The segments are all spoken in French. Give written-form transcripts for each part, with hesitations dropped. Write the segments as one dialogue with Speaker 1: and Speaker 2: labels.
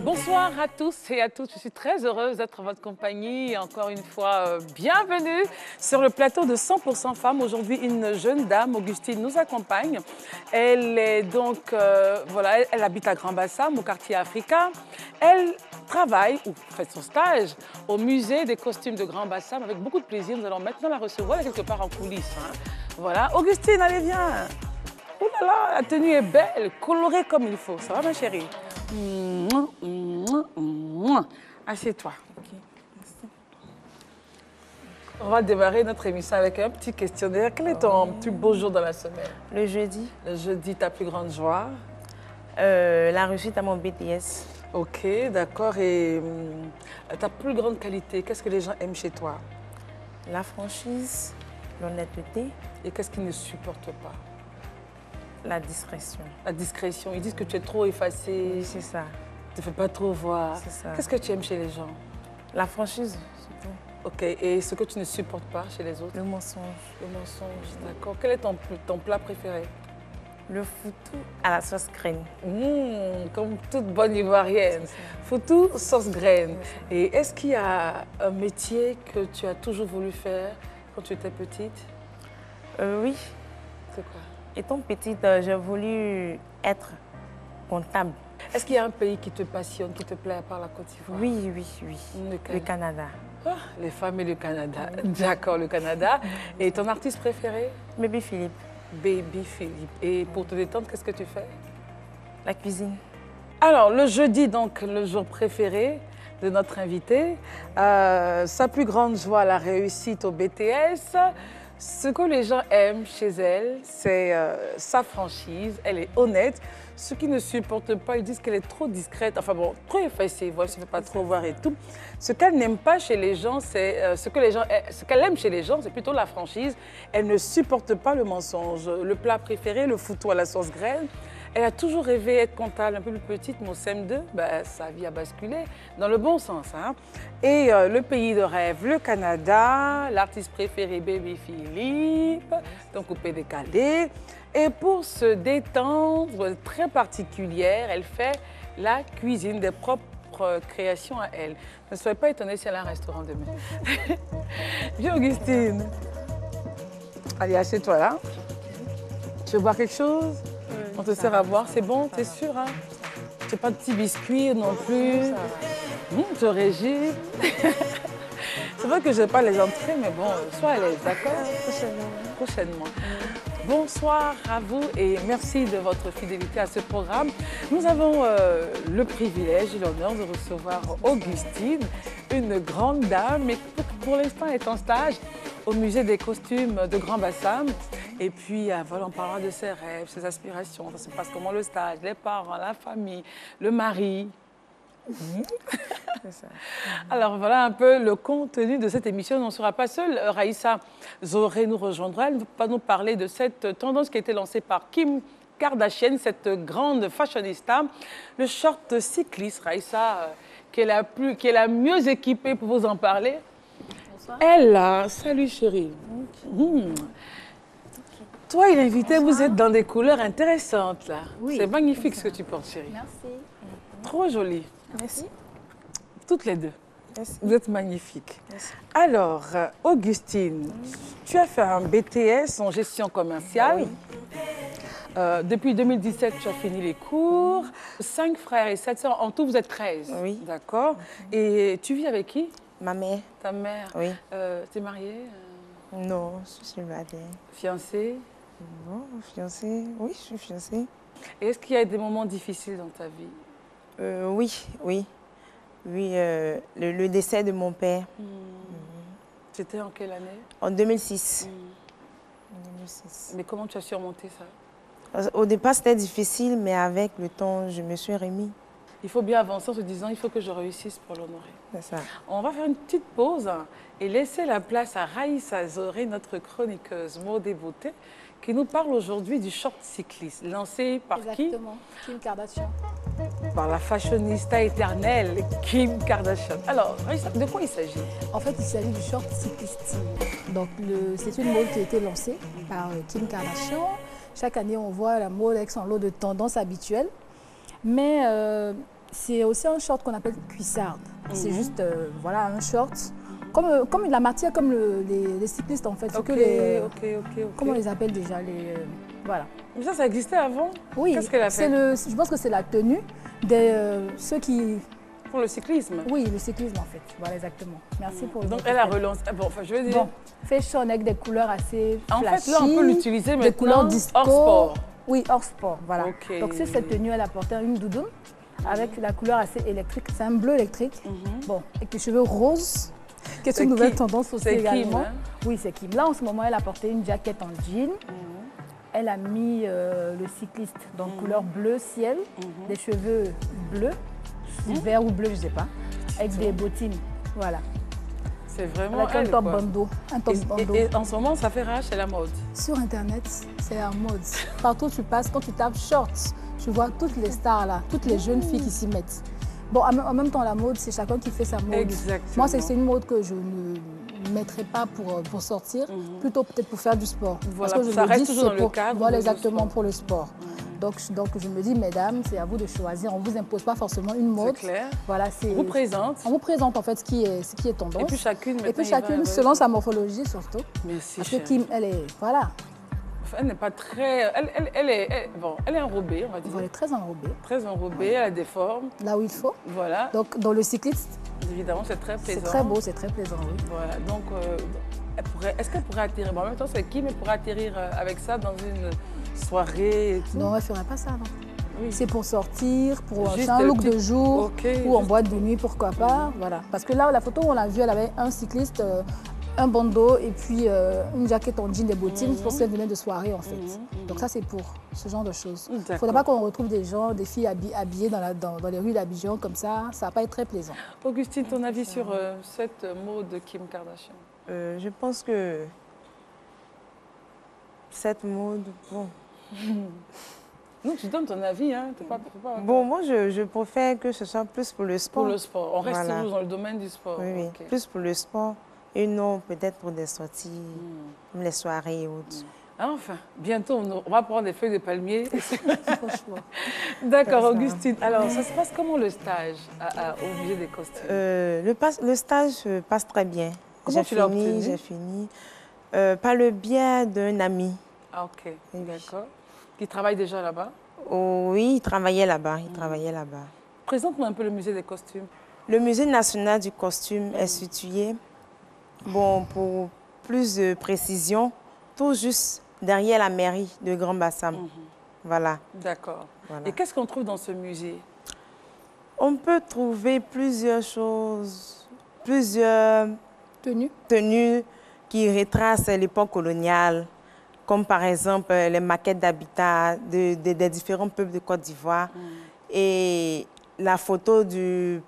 Speaker 1: Bonsoir à tous et à toutes. Je suis très heureuse d'être en votre compagnie. Encore une fois, bienvenue sur le plateau de 100% Femmes. Aujourd'hui, une jeune dame, Augustine, nous accompagne. Elle est donc, voilà, elle habite à Grand-Bassam, au quartier Africa. Elle travaille, ou fait son stage, au musée des costumes de Grand-Bassam avec beaucoup de plaisir. Nous allons maintenant la recevoir quelque part en coulisses. Hein. Voilà. Augustine, allez, viens. Oh là là, la tenue est belle, colorée comme il faut. Ça va, ma chérie? Assieds-toi. Okay. On va démarrer notre émission avec un petit questionnaire. Quel est ton plus beau jour dans la semaine?
Speaker 2: Le jeudi.
Speaker 1: Le jeudi, ta plus grande joie?
Speaker 2: La réussite à mon BTS.
Speaker 1: Ok, d'accord. Et ta plus grande qualité, qu'est-ce que les gens aiment chez toi?
Speaker 2: La franchise, l'honnêteté.
Speaker 1: Et qu'est-ce qu'ils ne supportent pas?
Speaker 2: La discrétion.
Speaker 1: La discrétion. Ils disent que tu es trop effacée.
Speaker 2: Oui, c'est ça.
Speaker 1: Tu ne fais pas trop voir.
Speaker 2: C'est ça.
Speaker 1: Qu'est-ce que tu aimes chez les gens?
Speaker 2: La franchise, surtout.
Speaker 1: Ok. Et ce que tu ne supportes pas chez les autres?
Speaker 2: Le mensonge.
Speaker 1: Le mensonge, d'accord. Quel est ton plat préféré?
Speaker 2: Le foutou à la sauce graine.
Speaker 1: Comme toute bonne Ivoirienne. Foutou, sauce graine. Et est-ce qu'il y a un métier que tu as toujours voulu faire quand tu étais petite?
Speaker 2: Oui.
Speaker 1: C'est quoi?
Speaker 2: Étant petite, j'ai voulu être comptable.
Speaker 1: Est-ce qu'il y a un pays qui te passionne, qui te plaît à part la Côte d'Ivoire?
Speaker 2: Oui, oui, oui. Le Canada.
Speaker 1: Ah, les femmes et le Canada. D'accord, le Canada. Et ton artiste préféré?
Speaker 2: Baby Philippe.
Speaker 1: Baby Philippe. Et pour te détendre, qu'est-ce que tu fais?
Speaker 2: La cuisine.
Speaker 1: Alors, le jeudi, donc, le jour préféré de notre invitée. Sa plus grande joie, la réussite au BTS. Ce que les gens aiment chez elle, c'est sa franchise. Elle est honnête. Ceux qui ne supportent pas, ils disent qu'elle est trop discrète, enfin bon, trop effacée, voilà, elle ne se fait pas trop voir et tout. Ce qu'elle n'aime pas chez les gens, c'est ce qu'elle aime chez les gens, c'est plutôt la franchise. Elle ne supporte pas le mensonge. Le plat préféré, le foutou à la sauce graine. Elle a toujours rêvé d'être comptable un peu plus petite, mais au CM2, ben, sa vie a basculé dans le bon sens. Hein. Et le pays de rêve, le Canada, l'artiste préféré, Baby Philippe, donc coupé décalé. Et pour se détendre, très particulière, elle fait la cuisine des propres créations à elle. Ne soyez pas étonnés si elle a un restaurant demain. Viens, Augustine. Allez, assieds-toi là. Tu veux boire quelque chose? On te sert à boire, c'est bon, t'es sûr? Hein? Tu n'as pas de petits biscuits non plus? Tu régis. C'est vrai que je n'ai pas les entrées, mais bon, sois à l'aise, d'accord? Prochainement. Bonsoir à vous et merci de votre fidélité à ce programme. Nous avons le privilège et l'honneur de recevoir Augustine, une grande dame, mais pour l'instant elle est en stage au musée des costumes de Grand-Bassam. Et puis, voilà, on parlera de ses rêves, ses aspirations, ça se passe comment le stage, les parents, la famille, le mari.
Speaker 2: C'est ça.
Speaker 1: Alors, voilà un peu le contenu de cette émission. On ne sera pas seul. Raïssa Zoré nous rejoindra. Elle va nous parler de cette tendance qui a été lancée par Kim Kardashian, cette grande fashionista. Le short cycliste, Raïssa, qui est la mieux équipée pour vous en parler. Bonsoir. Elle, salut chérie. Toi et l'invité, vous êtes dans des couleurs intéressantes là. Oui. C'est magnifique ce que tu portes, chérie.
Speaker 3: Merci.
Speaker 1: Trop jolie.
Speaker 2: Merci.
Speaker 1: Toutes les deux.
Speaker 2: Merci.
Speaker 1: Vous êtes magnifiques.
Speaker 2: Merci.
Speaker 1: Alors, Augustine, tu as fait un BTS en gestion commerciale. Oui. Depuis 2017, tu as fini les cours. 5 frères et 7 sœurs. En tout, vous êtes 13.
Speaker 2: Oui.
Speaker 1: D'accord. Et tu vis avec qui?
Speaker 2: Ma mère.
Speaker 1: Ta mère?
Speaker 2: Oui.
Speaker 1: Tu es mariée?
Speaker 2: Non, je suis mariée.
Speaker 1: Fiancée?
Speaker 2: Non, fiancée. Oui, je suis fiancée.
Speaker 1: Et est-ce qu'il y a des moments difficiles dans ta vie?
Speaker 2: Oui, oui. Oui, le décès de mon père.
Speaker 1: C'était en quelle année?
Speaker 2: En 2006. En 2006.
Speaker 1: Mais comment tu as surmonté ça?
Speaker 2: Au départ, c'était difficile, mais avec le temps, je me suis remis.
Speaker 1: Il faut bien avancer en se disant, il faut que je réussisse pour l'honorer.
Speaker 2: C'est ça.
Speaker 1: On va faire une petite pause et laisser la place à Raïssa Zoré, notre chroniqueuse mode et beauté, qui nous parle aujourd'hui du short cycliste, lancé par qui?
Speaker 3: Exactement, Kim Kardashian.
Speaker 1: Par la fashionista éternelle Kim Kardashian. Alors, Raïssa, de quoi il s'agit?
Speaker 3: En fait, il s'agit du short cycliste. Donc, c'est une mode qui a été lancée par Kim Kardashian. Chaque année, on voit la mode avec son lot de tendances habituelles. Mais C'est aussi un short qu'on appelle cuissarde. C'est juste, voilà, un short. Comme la matière, comme les cyclistes en fait.
Speaker 1: Ok,
Speaker 3: Comment on les appelle déjà voilà.
Speaker 1: Mais ça existait avant?
Speaker 3: Oui,
Speaker 1: qu'est-ce qu'elle a fait?
Speaker 3: Je pense que c'est la tenue de ceux qui...
Speaker 1: Pour le cyclisme?
Speaker 3: Oui, le cyclisme en fait. Voilà, exactement. Merci pour le
Speaker 1: Donc elle a relancé. Bon, enfin, je veux dire.
Speaker 3: Bon, fashion avec des couleurs assez flashy.
Speaker 1: En fait, là, on peut l'utiliser maintenant
Speaker 3: des couleurs disco.
Speaker 1: hors sport.
Speaker 3: Oui, hors sport, voilà.
Speaker 1: Ok.
Speaker 3: Donc c'est cette tenue, elle a porté une doudoune avec la couleur assez électrique. C'est un bleu électrique. Bon, avec les cheveux roses. Qui est une nouvelle tendance aussi également.
Speaker 1: Kim, hein?
Speaker 3: Oui, c'est Kim. Là, en ce moment, elle a porté une jaquette en jean. Elle a mis le cycliste dans couleur bleu ciel, des cheveux bleus, vert ou bleu, je ne sais pas, avec des bottines. Voilà.
Speaker 1: C'est vraiment
Speaker 3: avec un top bandeau.
Speaker 1: Et en ce moment, ça fait rage, c'est la mode.
Speaker 3: Sur Internet, c'est la mode. Partout où tu passes, quand tu tapes shorts, tu vois toutes les stars là, toutes les jeunes filles qui s'y mettent. Bon, en même temps, la mode, c'est chacun qui fait sa mode.
Speaker 1: Exactement.
Speaker 3: Moi, c'est une mode que je ne mettrais pas pour sortir, plutôt peut-être pour faire du sport.
Speaker 1: Voilà,
Speaker 3: parce que
Speaker 1: ça reste toujours dans le cadre.
Speaker 3: Voilà, exactement, pour le sport. Donc, je me dis, mesdames, c'est à vous de choisir. On ne vous impose pas forcément une mode.
Speaker 1: C'est clair.
Speaker 3: Voilà,
Speaker 1: on vous présente.
Speaker 3: On vous présente en fait ce qui est tendance.
Speaker 1: Et puis chacune,
Speaker 3: selon sa morphologie surtout.
Speaker 1: Merci,
Speaker 3: parce que Kim, elle est, voilà.
Speaker 1: Elle n'est pas très... Elle est enrobée, on va dire.
Speaker 3: Elle est très enrobée.
Speaker 1: Très enrobée, elle a des formes.
Speaker 3: Là où il faut.
Speaker 1: Voilà.
Speaker 3: Donc, dans le cycliste...
Speaker 1: Évidemment, c'est très plaisant.
Speaker 3: C'est très beau, c'est très plaisant, oui.
Speaker 1: Voilà, donc, est-ce qu'elle pourrait atterrir... Bon, en même temps, c'est Kim, elle pourrait atterrir avec ça dans une soirée et tout?
Speaker 3: Non, elle ne ferait pas ça, non.
Speaker 1: Oui.
Speaker 3: C'est pour sortir, pour un look de jour, ou en boîte de nuit, pourquoi pas. Voilà. Parce que là, la photo où on l'a vue, elle avait un cycliste... un bandeau et puis une jaquette en jean, des bottines pour qu'elle venait de soirée en fait. Donc ça c'est pour ce genre de choses. Il ne faudrait pas qu'on retrouve des gens, des filles habillées dans les rues d'Abidjan comme ça va pas être très plaisant.
Speaker 1: Augustine, ton avis sur cette mode de Kim Kardashian?
Speaker 2: Je pense que cette mode, bon...
Speaker 1: Non, tu donnes ton avis, hein.
Speaker 2: Bon, moi je préfère que ce soit plus pour le sport.
Speaker 1: Pour le sport, on reste toujours dans le domaine du sport.
Speaker 2: Oui, okay. Plus pour le sport. Et non, peut-être pour des sorties, comme les soirées et autres.
Speaker 1: Enfin, bientôt, on va prendre des feuilles de palmier. D'accord, Augustine. Alors, ça se passe comment le stage au musée des costumes?
Speaker 2: Le stage passe très bien.
Speaker 1: Comment tu l'as obtenu?
Speaker 2: J'ai fini. Par le biais d'un ami.
Speaker 1: Ah, ok. D'accord. Qui travaille déjà là-bas?
Speaker 2: Oh, oui, il travaillait là-bas.
Speaker 1: Présente-moi un peu le musée des costumes.
Speaker 2: Le musée national du costume est situé... Bon, pour plus de précision, tout juste derrière la mairie de Grand Bassam. Voilà.
Speaker 1: D'accord. Voilà. Et qu'est-ce qu'on trouve dans ce musée?
Speaker 2: On peut trouver plusieurs choses, plusieurs tenues qui retracent l'époque coloniale, comme par exemple les maquettes d'habitat des différents peuples de Côte d'Ivoire et la photo de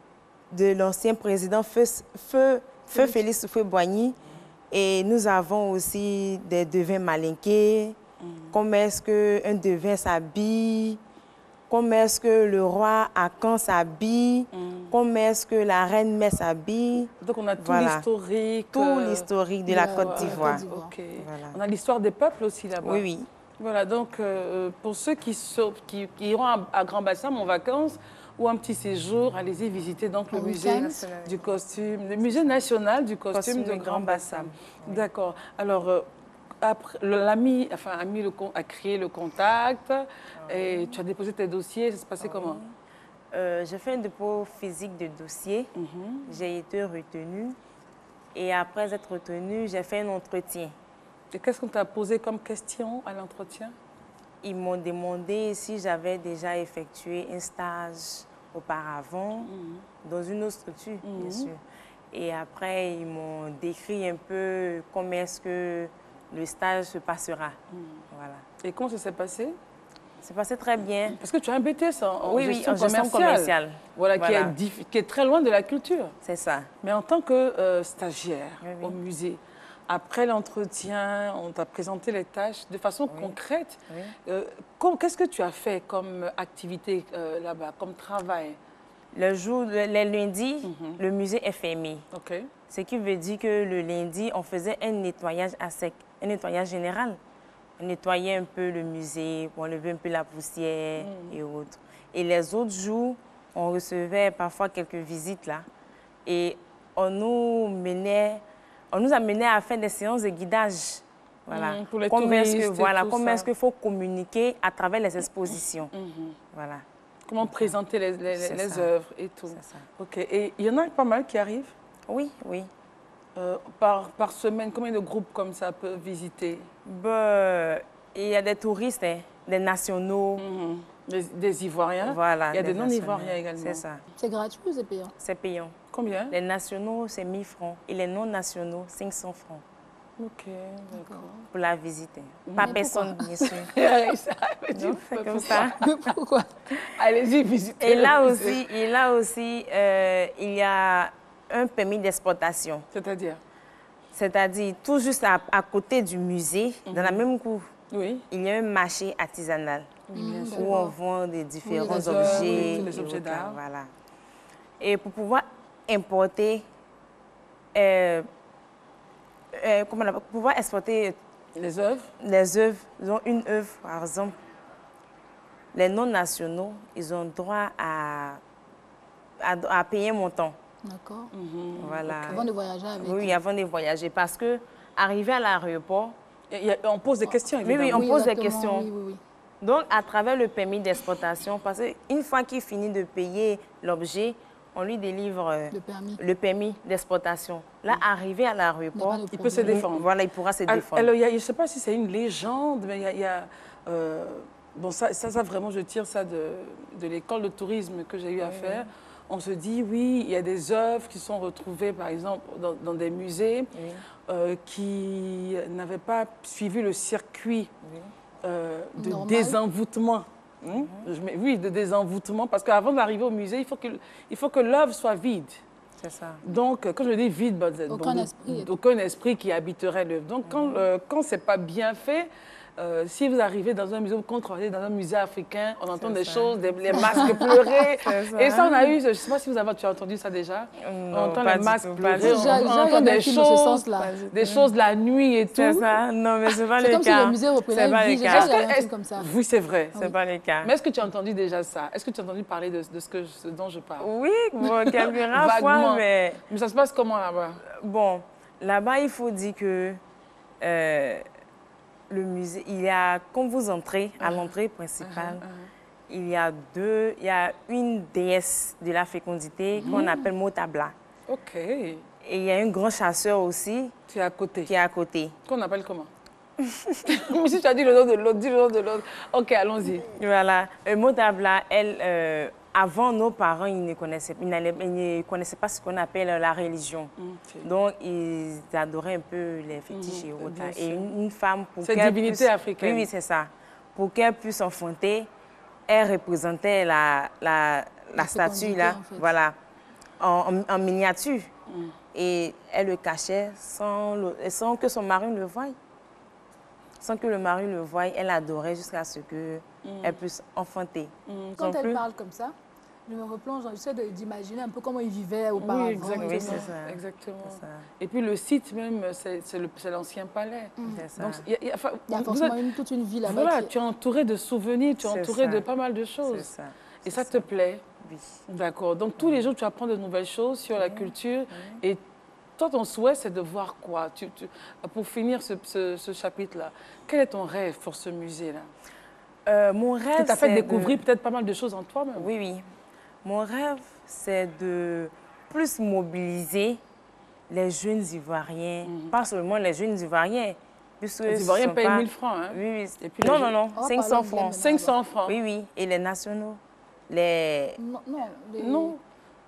Speaker 2: l'ancien président Feu Félix Houphouët-Boigny. Et nous avons aussi des devins malinqués, comment est-ce qu'un devin s'habille, comment est-ce que le roi Akan s'habille, comment est-ce que la reine Mère s'habille.
Speaker 1: Donc on a tout l'historique.
Speaker 2: Tout l'historique de la Côte d'Ivoire.
Speaker 1: Voilà. On a l'histoire des peuples aussi là-bas.
Speaker 2: Oui, oui.
Speaker 1: Voilà, donc pour ceux qui iront à Grand Bassam en vacances, ou un petit séjour, allez-y visiter donc le musée du costume, le musée national du costume de Grand Bassam. D'accord. Alors, l'ami a créé le contact et tu as déposé tes dossiers. Ça se passait comment?
Speaker 2: J'ai fait un dépôt physique de dossier. J'ai été retenue. Et après être retenue, j'ai fait un entretien.
Speaker 1: Et qu'est-ce qu'on t'a posé comme question à l'entretien?
Speaker 2: Ils m'ont demandé si j'avais déjà effectué un stage auparavant dans une autre structure, bien sûr. Et après, ils m'ont décrit un peu comment est-ce que le stage se passera. Voilà.
Speaker 1: Et comment ça s'est passé?
Speaker 2: Ça s'est passé très bien.
Speaker 1: Parce que tu as un BTS en gestion
Speaker 2: commerciale.
Speaker 1: Voilà, qui est très loin de la culture.
Speaker 2: C'est ça.
Speaker 1: Mais en tant que stagiaire au musée, après l'entretien, on t'a présenté les tâches de façon concrète. Qu'est-ce que tu as fait comme activité là-bas, comme travail?
Speaker 2: Les lundis, le musée est fermé.
Speaker 1: Okay.
Speaker 2: Ce qui veut dire que le lundi, on faisait un nettoyage à sec, un nettoyage général. On nettoyait un peu le musée, on levait un peu la poussière et autres. Et les autres jours, on recevait parfois quelques visites là. Et on nous amenait à faire des séances de guidage. Voilà.
Speaker 1: Pour les touristes
Speaker 2: comment est-ce qu'il faut communiquer à travers les expositions. Voilà.
Speaker 1: Comment présenter les œuvres et tout.
Speaker 2: C'est ça.
Speaker 1: OK. Et il y en a pas mal qui arrivent?
Speaker 2: Oui, oui.
Speaker 1: Par semaine, combien de groupes comme ça peuvent visiter?
Speaker 2: Il y a des touristes, hein, des nationaux.
Speaker 1: Des Ivoiriens?
Speaker 2: Voilà.
Speaker 1: Il y a des non-Ivoiriens également.
Speaker 2: C'est ça.
Speaker 3: C'est gratuit ou c'est payant?
Speaker 2: C'est payant.
Speaker 1: Combien?
Speaker 2: Les nationaux, c'est 1000 francs. Et les non-nationaux, 500 francs.
Speaker 1: OK, d'accord.
Speaker 2: Pour la visite. Pas personne, bien sûr.
Speaker 1: C'est
Speaker 2: comme ça.
Speaker 3: Pourquoi?
Speaker 1: Allez-y, visitez.
Speaker 2: Et là aussi, il y a un permis d'exportation.
Speaker 1: C'est-à-dire?
Speaker 2: C'est-à-dire, tout juste à côté du musée, dans la même cour,
Speaker 1: oui.
Speaker 2: Il y a un marché artisanal où on vend des différents objets.
Speaker 1: Les objets d'art.
Speaker 2: Voilà. Et pour pouvoir importer, pour pouvoir exporter
Speaker 1: les œuvres,
Speaker 2: disons une œuvre, par exemple, les non-nationaux, ils ont droit à payer un montant.
Speaker 3: D'accord.
Speaker 2: Voilà.
Speaker 3: Okay. Avant de voyager avec.
Speaker 2: Oui, avant de voyager. Parce que, arrivé à l'aéroport,
Speaker 1: on pose des questions, évidemment.
Speaker 2: Oui, on pose des questions.
Speaker 3: Oui.
Speaker 2: Donc, à travers le permis d'exportation, parce qu'une fois qu'il finit de payer l'objet, on lui délivre le permis d'exportation. Là, arrivé à l'aéroport,
Speaker 1: il peut se défendre.
Speaker 2: Voilà, il pourra se défendre.
Speaker 1: Alors, je ne sais pas si c'est une légende, mais il y a bon, ça, vraiment, je tire ça de l'école de tourisme que j'ai eu à faire. On se dit, oui, il y a des œuvres qui sont retrouvées, par exemple, dans des musées qui n'avaient pas suivi le circuit de désenvoûtement. Oui, de désenvoûtement, parce qu'avant d'arriver au musée, il faut que l'œuvre soit vide.
Speaker 2: C'est ça.
Speaker 1: Donc, quand je dis vide, aucun esprit qui habiterait l'œuvre. Donc, quand ce n'est pas bien fait, si vous arrivez dans un musée, vous contrôlez dans un musée africain, on entend des choses, les masques pleurer. Et ça, on a eu, je ne sais pas si tu as entendu ça déjà. On entend les masques pleurer, on entend des choses la nuit et tout.
Speaker 2: C'est ça, non, mais ce n'est pas le cas.
Speaker 3: C'est comme si le musée reprenait une vie, comme ça.
Speaker 1: Oui, c'est vrai.
Speaker 2: Ce n'est pas le cas.
Speaker 1: Mais est-ce que tu as entendu déjà ça? Est-ce que tu as entendu parler de ce dont je parle?
Speaker 2: Oui, quelques fois, mais...
Speaker 1: Mais ça se passe comment là-bas?
Speaker 2: Bon, là-bas, il faut dire que... le musée, il y a, quand vous entrez à l'entrée principale, il y a une déesse de la fécondité qu'on appelle Motabla.
Speaker 1: OK.
Speaker 2: Et il y a un grand chasseur aussi.
Speaker 1: Qui est à côté.
Speaker 2: Qui est à côté.
Speaker 1: Qu'on appelle comment? Mais si tu as dit le nom de l'autre, dis le nom de l'autre. OK, allons-y.
Speaker 2: Voilà. Motabla, elle, avant, nos parents, ils ne connaissaient pas ce qu'on appelle la religion. Donc, ils adoraient un peu les fétiches et autres. Et une femme, pour
Speaker 1: qu'elle puisse... divinité africaine.
Speaker 2: Oui, c'est ça. Pour qu'elle puisse enfanter, elle représentait la statue, là, en fait. Voilà, en miniature. Et elle le cachait sans que son mari le voie. Sans que le mari le voie, elle adorait jusqu'à ce qu'elle puisse enfanter.
Speaker 3: Quand elle parle comme ça, je me replonge, j'essaie d'imaginer un peu comment ils vivaient auparavant.
Speaker 1: Oui, exactement.
Speaker 2: Oui, c'est ça.
Speaker 1: Exactement. Ça. Et puis le site même, c'est l'ancien palais.
Speaker 2: C'est ça.
Speaker 3: Donc, il y a forcément toute une vie là-bas.
Speaker 1: Voilà, tu es entouré de souvenirs, tu es entouré de pas mal de choses.
Speaker 2: C'est ça.
Speaker 1: Et ça te plaît?
Speaker 2: Oui.
Speaker 1: D'accord. Donc tous les jours, tu apprends de nouvelles choses sur la culture. Et toi, ton souhait, c'est de voir quoi? Pour finir ce chapitre-là, quel est ton rêve pour ce musée-là?
Speaker 2: Mon rêve,
Speaker 1: tu t'as fait découvrir peut-être pas mal de choses en toi-même.
Speaker 2: Oui, oui. Mon rêve, c'est de plus mobiliser les jeunes Ivoiriens, pas seulement les jeunes Ivoiriens.
Speaker 1: Les Ivoiriens payent 1000 francs, hein?
Speaker 2: Oui, oui.
Speaker 1: Et puis
Speaker 2: non, 500 francs.
Speaker 1: 500 francs?
Speaker 2: Oui, oui. Et les nationaux?
Speaker 1: Non.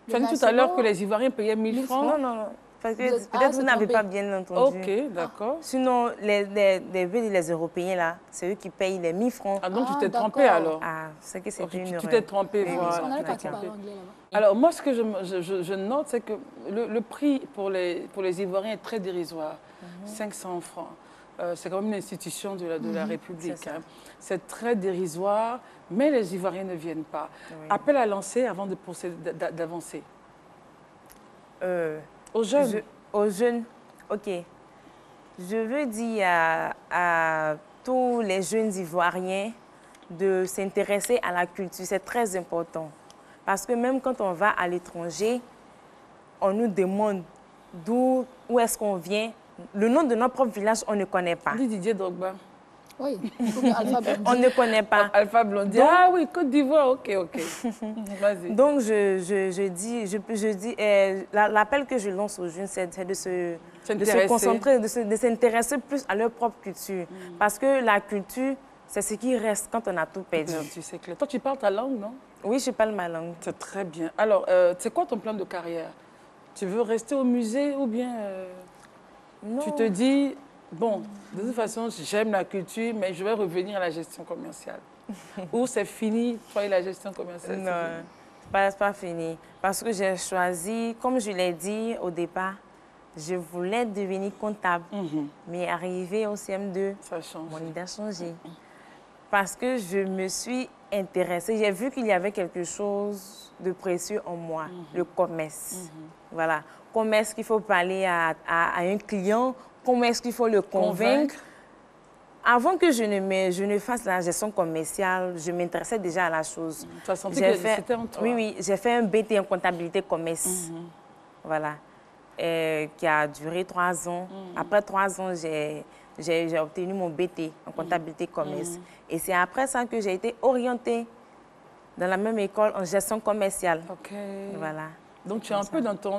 Speaker 1: Tu as dit tout à l'heure que les Ivoiriens payaient 1000 francs?
Speaker 2: Non. Parce que peut-être vous n'avez pas bien entendu.
Speaker 1: OK, d'accord.
Speaker 2: Sinon, les Européens, là, c'est eux qui payent les 1000 francs.
Speaker 1: Ah, donc tu t'es trompé alors?
Speaker 2: Ah, c'est que c'est une erreur.
Speaker 1: Tu t'es trompé, voilà.
Speaker 3: On n'allait pas parler anglais là-bas.
Speaker 1: Alors, moi, ce que je note, c'est que le prix pour les Ivoiriens est très dérisoire. 500 francs. C'est quand même une institution de la République. C'est très dérisoire, mais les Ivoiriens ne viennent pas. Oui. Appel à lancer avant d'avancer. Aux jeunes?
Speaker 2: Aux jeunes, OK. Je veux dire à tous les jeunes Ivoiriens de s'intéresser à la culture. C'est très important. Parce que même quand on va à l'étranger, on nous demande où est-ce qu'on vient. Le nom de notre propre village, on ne connaît pas.
Speaker 1: On dit Didier Drogba.
Speaker 3: Oui, Alpha Blondy.
Speaker 2: On ne connaît pas.
Speaker 1: Alpha Blondy.
Speaker 2: Donc,
Speaker 1: ah oui, Côte d'Ivoire, ok. Vas-y.
Speaker 2: Donc, je dis l'appel que je lance aux jeunes, c'est de se concentrer, de s'intéresser plus à leur propre culture. Parce que la culture, c'est ce qui reste quand on a tout perdu.
Speaker 1: C'est clair. Toi, tu parles ta langue, non?
Speaker 2: Oui, je parle ma langue.
Speaker 1: C'est très bien. Alors, c'est quoi ton plan de carrière? Tu veux rester au musée ou bien
Speaker 2: Non.
Speaker 1: tu te dis, bon, de toute façon, j'aime la culture, mais je vais revenir à la gestion commerciale. Ou c'est fini, toi et la gestion commerciale?
Speaker 2: Non, c'est pas fini. Parce que j'ai choisi, comme je l'ai dit au départ, je voulais devenir comptable. Mais arrivé au CM2, mon idée a changé. Parce que je me suis intéressée, j'ai vu qu'il y avait quelque chose de précieux en moi, le commerce. Voilà, comment est-ce qu'il faut parler à un client, comment est-ce qu'il faut le convaincre. Avant que je ne fasse la gestion commerciale, je m'intéressais déjà à la chose.
Speaker 1: Tu as senti que c'était en toi?
Speaker 2: Oui, j'ai fait un BT en comptabilité commerce. Voilà, qui a duré 3 ans. Après 3 ans, j'ai obtenu mon BT en comptabilité commerce. Et c'est après ça que j'ai été orientée dans la même école en gestion commerciale.
Speaker 1: OK.
Speaker 2: Voilà.
Speaker 1: Donc, tu es un peu dans ton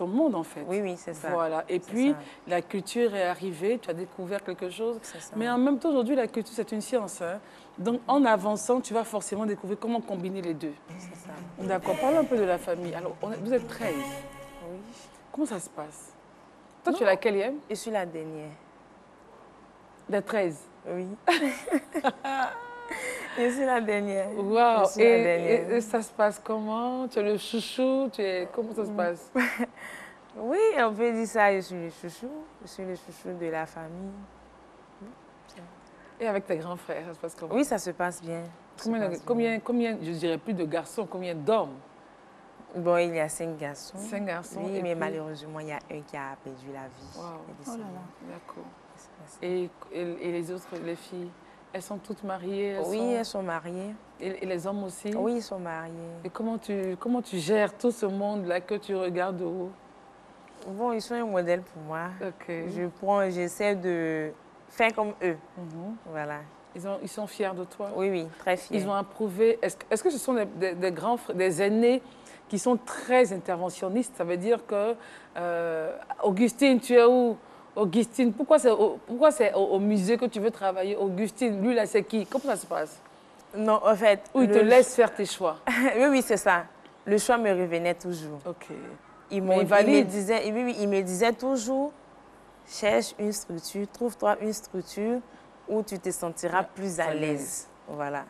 Speaker 1: monde, en fait.
Speaker 2: Oui, c'est ça.
Speaker 1: Voilà. Et puis, la culture est arrivée, tu as découvert quelque chose. Mais en même temps, aujourd'hui, la culture, c'est une science. Hein? Donc, en avançant, tu vas forcément découvrir comment combiner les deux.
Speaker 2: C'est ça.
Speaker 1: D'accord. Parlons un peu de la famille. Alors, vous êtes 13.
Speaker 2: Oui.
Speaker 1: Comment ça se passe? Toi, tu es la quatrième?
Speaker 2: Je suis la dernière.
Speaker 1: De 13?
Speaker 2: Oui. Je suis la dernière.
Speaker 1: Waouh! Et ça se passe comment? Tu es le chouchou? Comment ça se passe?
Speaker 2: Oui, on peut dire ça, je suis le chouchou. Je suis le chouchou de la famille.
Speaker 1: Et avec tes grands frères, ça se passe comment?
Speaker 2: Oui, ça se passe bien.
Speaker 1: Combien, je dirais plus de garçons, combien d'hommes?
Speaker 2: Bon, il y a 5 garçons.
Speaker 1: 5 garçons.
Speaker 2: Oui, mais malheureusement, il y a un qui a perdu la vie.
Speaker 1: Wow.
Speaker 3: Oh là là.
Speaker 1: D'accord. Et les autres, les filles, elles sont toutes mariées?
Speaker 2: Elles sont mariées.
Speaker 1: Et les hommes aussi?
Speaker 2: Oui, ils sont mariés.
Speaker 1: Et comment tu gères tout ce monde-là que tu regardes de haut?
Speaker 2: Bon, ils sont un modèle pour moi.
Speaker 1: Okay.
Speaker 2: J'essaie de faire comme eux. Voilà.
Speaker 1: Ils sont fiers de toi?
Speaker 2: Oui, très fiers.
Speaker 1: Ils ont approuvé. Est-ce que ce sont des aînés qui sont très interventionnistes? Ça veut dire que, Augustine, tu es où? Augustine, pourquoi c'est au musée que tu veux travailler? Augustine, lui là, c'est qui? Comment ça se passe?
Speaker 2: Non, en fait...
Speaker 1: Ou ils te laissent faire tes choix?
Speaker 2: Oui, c'est ça. Le choix me revenait toujours.
Speaker 1: OK.
Speaker 2: Il me disait toujours, cherche une structure, trouve-toi une structure où tu te sentiras plus à l'aise. Voilà.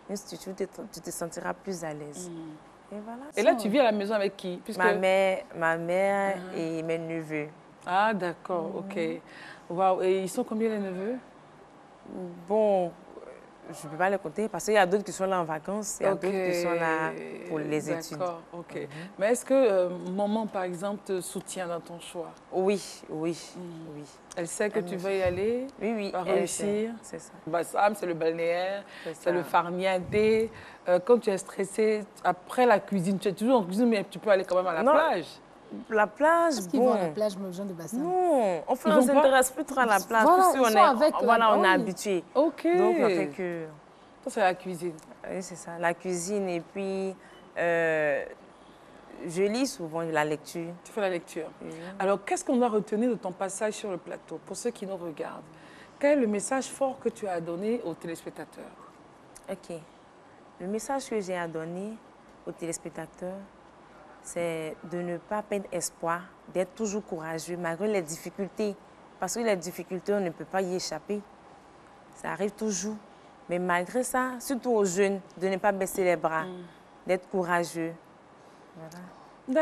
Speaker 2: Une structure où tu te sentiras plus à l'aise. Et voilà.
Speaker 1: Et là, tu vis à la maison avec qui?
Speaker 2: Puisque... Ma mère et mes neveux.
Speaker 1: Ah, d'accord, OK. Waouh, et ils sont combien les neveux?
Speaker 2: Bon, je ne peux pas les compter parce qu'il y a d'autres qui sont là en vacances, il y a d'autres qui sont là pour les études.
Speaker 1: D'accord, OK. Mais est-ce que maman, par exemple, te soutient dans ton choix?
Speaker 2: Oui.
Speaker 1: Elle sait que tu veux y aller?
Speaker 2: Oui.
Speaker 1: Pas réussir?
Speaker 2: C'est ça.
Speaker 1: Bassam, c'est le balnéaire, c'est le farniente. Quand tu es stressée, après la cuisine, tu es toujours en cuisine, mais tu peux aller quand même à la plage?
Speaker 2: La plage,
Speaker 3: est-ce qu'ils vont à la plage, les gens de Bassam?
Speaker 2: Non, on ne s'intéresse plus trop à la plage.
Speaker 3: Voilà,
Speaker 2: on est habitué.
Speaker 1: OK.
Speaker 2: Donc, on fait que...
Speaker 1: Ça, c'est la cuisine.
Speaker 2: Oui, c'est ça. La cuisine et puis, je lis souvent la lecture.
Speaker 1: Tu fais la lecture. Alors, qu'est-ce qu'on doit retenir de ton passage sur le plateau, pour ceux qui nous regardent? Quel est le message fort que tu as à donner aux téléspectateurs?
Speaker 2: OK. Le message que j'ai à donner aux téléspectateurs, c'est de ne pas perdre espoir, d'être toujours courageux malgré les difficultés. Parce que les difficultés, on ne peut pas y échapper. Ça arrive toujours. Mais malgré ça, surtout aux jeunes, de ne pas baisser les bras, d'être courageux. Voilà.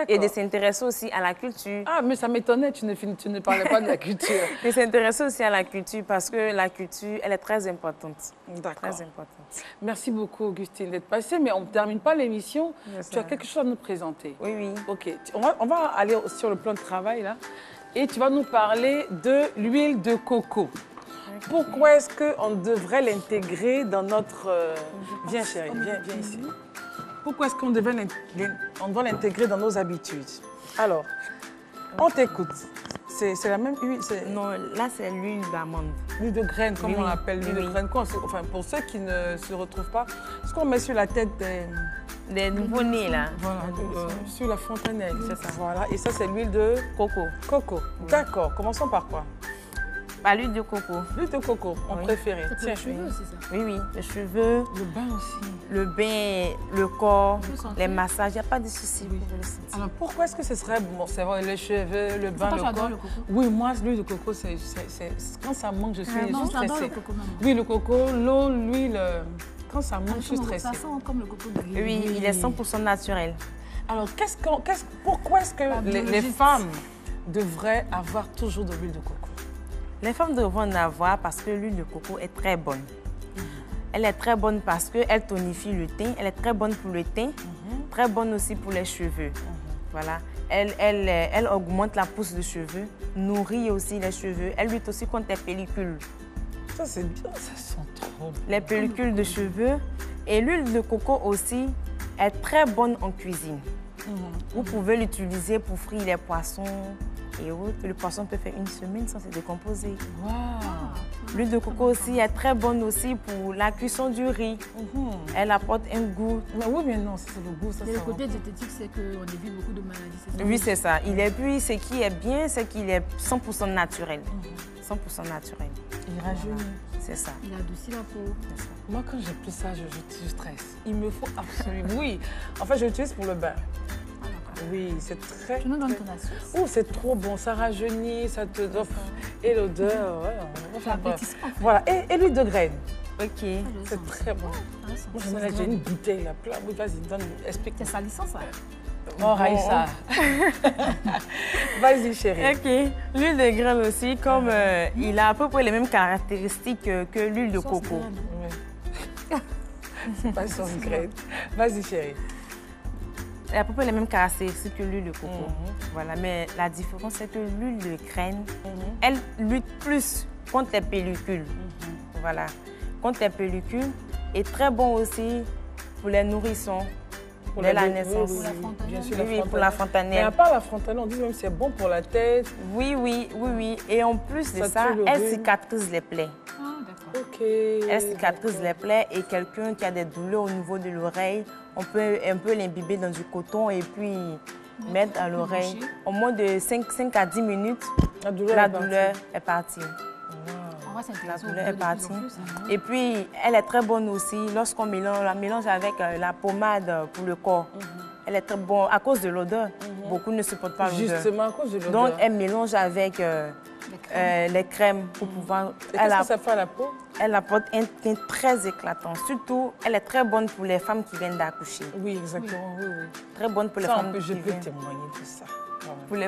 Speaker 2: Et de s'intéresser aussi à la culture.
Speaker 1: Ah, mais ça m'étonnait, tu ne parlais pas de la culture.
Speaker 2: De s'intéresser aussi à la culture parce que la culture, elle est très importante.
Speaker 1: D'accord.
Speaker 2: Très importante.
Speaker 1: Merci beaucoup, Augustine, d'être passée, mais on ne termine pas l'émission. Tu as quelque chose à nous présenter.
Speaker 2: Oui.
Speaker 1: OK. On va aller sur le plan de travail, là. Et tu vas nous parler de l'huile de coco. Pourquoi est-ce qu'on devrait l'intégrer dans notre... Viens chérie, viens ici. Pourquoi est-ce qu'on doit l'intégrer dans nos habitudes? Alors, on t'écoute. C'est la même huile?
Speaker 2: Non, là c'est l'huile d'amande.
Speaker 1: L'huile de graine, comme on l'appelle, l'huile de graine. Enfin, pour ceux qui ne se retrouvent pas, ce qu'on met sur la tête
Speaker 2: des nouveau-nés là.
Speaker 1: Voilà, sur la fontanelle, c'est ça. Voilà, et ça c'est l'huile de
Speaker 2: coco.
Speaker 1: Coco, d'accord. Commençons par quoi?
Speaker 2: L'huile de coco.
Speaker 1: L'huile de coco, mon préféré.
Speaker 3: Tiens, les cheveux aussi, ça?
Speaker 2: Oui, les cheveux.
Speaker 1: Le bain aussi.
Speaker 2: Le bain, le corps, les massages, il n'y a pas de souci.
Speaker 1: Alors pourquoi est-ce que ce serait bon? C'est vrai, les cheveux, le bain, le corps.
Speaker 3: Le coco.
Speaker 1: Oui, moi, l'huile de coco, c'est quand ça manque, je suis stressée.
Speaker 3: Le coco, maman.
Speaker 1: Oui, le coco, l'eau, l'huile, quand ça manque, je suis stressée.
Speaker 3: Ça sent comme le coco de
Speaker 2: Oui, il est 100% naturel.
Speaker 1: Alors, pourquoi est-ce que les femmes devraient avoir toujours de l'huile de coco?
Speaker 2: Les femmes doivent en avoir parce que l'huile de coco est très bonne. Elle est très bonne parce qu'elle tonifie le teint. Elle est très bonne pour le teint, très bonne aussi pour les cheveux. Voilà. Elle augmente la pousse de cheveux, nourrit aussi les cheveux. Elle lutte aussi contre les pellicules.
Speaker 1: Ça, c'est bien, ça sent trop bon.
Speaker 2: Les pellicules de cheveux. Et l'huile de coco aussi est très bonne en cuisine. Vous pouvez l'utiliser pour frire les poissons et autres. Le poisson peut faire une semaine sans se décomposer.
Speaker 1: Wow.
Speaker 2: L'huile de coco aussi est très bonne aussi pour la cuisson du riz. Elle apporte un goût.
Speaker 1: Mais oui, mais non, c'est le goût. Ça,
Speaker 3: le côté diététique, c'est qu'on évite beaucoup de maladies. Ça?
Speaker 2: Oui, c'est ça. Puis, ce qui est bien, c'est qu'il est 100% naturel. 100% naturel.
Speaker 1: Il rajeunit.
Speaker 2: C'est ça.
Speaker 3: Il adoucit la peau.
Speaker 1: Moi, quand j'ai plus ça, je stresse. Il me faut absolument... Oui. En fait, je l'utilise pour le bain. Oui, c'est très...
Speaker 3: Tu nous donnes ton astuce.
Speaker 1: Oh, c'est trop bon, ça rajeunit, ça te donne... Et l'odeur, Voilà, et l'huile de graine.
Speaker 2: Ok.
Speaker 1: C'est très bon. Moi, j'ai une bouteille là, plein. Oui, vas-y, explique.
Speaker 3: C'est salissant, ça.
Speaker 1: Oh, Raïssa. Vas-y, chérie.
Speaker 2: Ok. L'huile de graine aussi, comme il a à peu près les mêmes caractéristiques que l'huile de coco.
Speaker 1: C'est pas sauce graine. Vas-y, chérie.
Speaker 2: Elle a à peu près les mêmes caractéristiques que l'huile de coco. Voilà, mais la différence, c'est que l'huile de graine, elle lutte plus contre les pellicules. Voilà, contre les pellicules. Et très bon aussi pour les nourrissons, pour la naissance.
Speaker 3: Pour la fontanelle.
Speaker 1: Bien sûr,
Speaker 2: oui, pour la fontanelle.
Speaker 1: Mais à part la fontanelle, on dit même que c'est bon pour la tête.
Speaker 2: Oui. Et en plus de ça, elle cicatrise les plaies.
Speaker 3: Ah, d'accord.
Speaker 1: Ok.
Speaker 2: Elle cicatrise les plaies et quelqu'un qui a des douleurs au niveau de l'oreille, on peut un peu l'imbiber dans du coton et puis mettre à l'oreille. En moins de 5 à 10 minutes, la douleur est partie. La douleur est partie. Et puis, elle est très bonne aussi lorsqu'on la mélange avec la pommade pour le corps. Elle est très bonne à cause de l'odeur. Beaucoup ne supportent pas l'odeur.
Speaker 1: Justement, à cause de l'odeur.
Speaker 2: Donc, elle mélange avec les crèmes pour pouvoir...
Speaker 1: Et qu'est-ce que ça fait à la peau?
Speaker 2: Elle apporte un teint très éclatant. Surtout, elle est très bonne pour les femmes qui viennent d'accoucher.
Speaker 1: Oui, exactement. Oui.
Speaker 2: Très bonne pour les femmes qui viennent.
Speaker 1: Je peux témoigner de ça.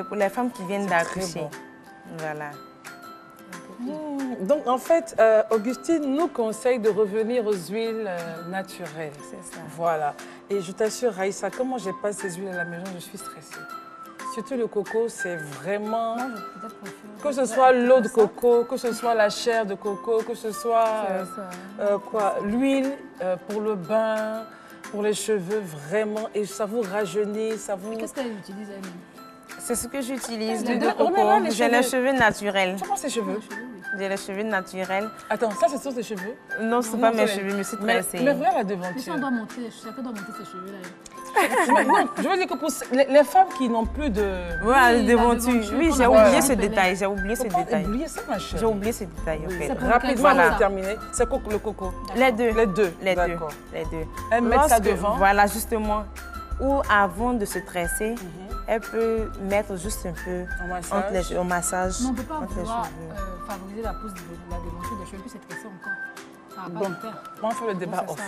Speaker 2: Pour les femmes qui viennent d'accoucher.
Speaker 1: Bon.
Speaker 2: Voilà.
Speaker 1: Donc, en fait, Augustine nous conseille de revenir aux huiles naturelles.
Speaker 2: C'est ça.
Speaker 1: Voilà. Et je t'assure, Raïssa, comment j'ai pas ces huiles à la maison, je suis stressée. Surtout le coco, c'est vraiment...
Speaker 3: Moi, je préfère...
Speaker 1: Que ce soit l'eau de coco, que ce soit la chair de coco, que ce soit l'huile pour le bain, pour les cheveux, vraiment. Et ça vous rajeunit, ça vous...
Speaker 3: Qu'est-ce qu'elle utilise elle-même?
Speaker 2: C'est ce que j'utilise, l'huile de coco. J'ai les cheveux naturels.
Speaker 1: Comment ces cheveux?
Speaker 2: J'ai les cheveux naturels.
Speaker 1: Attends, ça c'est sur tes cheveux?
Speaker 2: Non, ce n'est pas mes cheveux, mais c'est tressé.
Speaker 1: Mais regarde la devanture.
Speaker 3: Mais si on doit monter, chacun doit monter ses cheveux là.
Speaker 1: Non, je veux dire que pour les femmes qui n'ont plus de...
Speaker 2: Voilà, de devanture. Oui, j'ai oublié ce détail. J'ai oublié ce détail.
Speaker 1: Oublié ça, ma chérie.
Speaker 2: J'ai oublié ce détail, en fait.
Speaker 1: Rapidement, on va terminer. C'est le coco?
Speaker 2: Les deux.
Speaker 1: Les deux.
Speaker 2: Les deux.
Speaker 1: D'accord.
Speaker 2: Les deux.
Speaker 1: Elle met ça devant.
Speaker 2: Voilà, justement. Ou avant de se tresser, elle peut mettre juste un peu au massage.
Speaker 3: Mais on ne peut pas pouvoir favoriser la pousse de la devanture des cheveux, puis c'est tressé encore.
Speaker 1: Bon, on fait le débat off.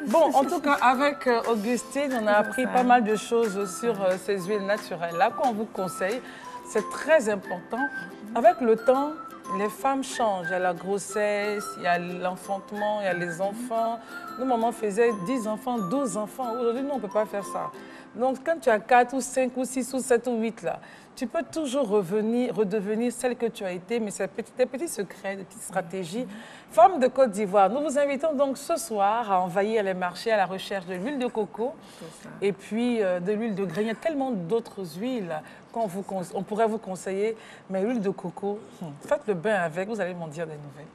Speaker 1: Bon, en tout cas, avec Augustine, on a appris pas mal de choses sur ces huiles naturelles-là qu'on vous conseille. C'est très important. Avec le temps, les femmes changent. Il y a la grossesse, il y a l'enfantement, il y a les enfants. Nos mamans faisaient 10 enfants, 12 enfants. Aujourd'hui, nous, on ne peut pas faire ça. Donc, quand tu as 4 ou 5 ou 6 ou 7 ou 8 là, tu peux toujours redevenir celle que tu as été, mais c'est des petits secrets, des petites stratégies. Femmes de Côte d'Ivoire, nous vous invitons donc ce soir à envahir les marchés à la recherche de l'huile de coco et puis de l'huile de grain. Il y a tellement d'autres huiles qu'on pourrait vous conseiller, mais l'huile de coco, faites le bain avec, vous allez m'en dire des nouvelles.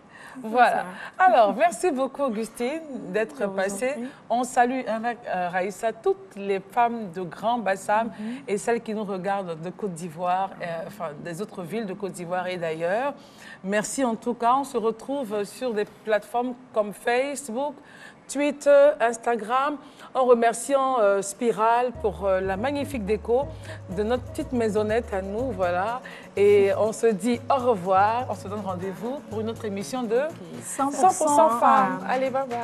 Speaker 1: Voilà. Alors, merci beaucoup, Augustine, d'être passée. On salue avec Raïssa toutes les femmes de Grand Bassam et celles qui nous regardent de Côte d'Ivoire, enfin des autres villes de Côte d'Ivoire et d'ailleurs. Merci en tout cas. On se retrouve sur des plateformes comme Facebook, Twitter, Instagram, en remerciant Spiral pour la magnifique déco de notre petite maisonnette à nous, voilà. Et on se dit au revoir, on se donne rendez-vous pour une autre émission de 100% femmes. Allez, bye bye.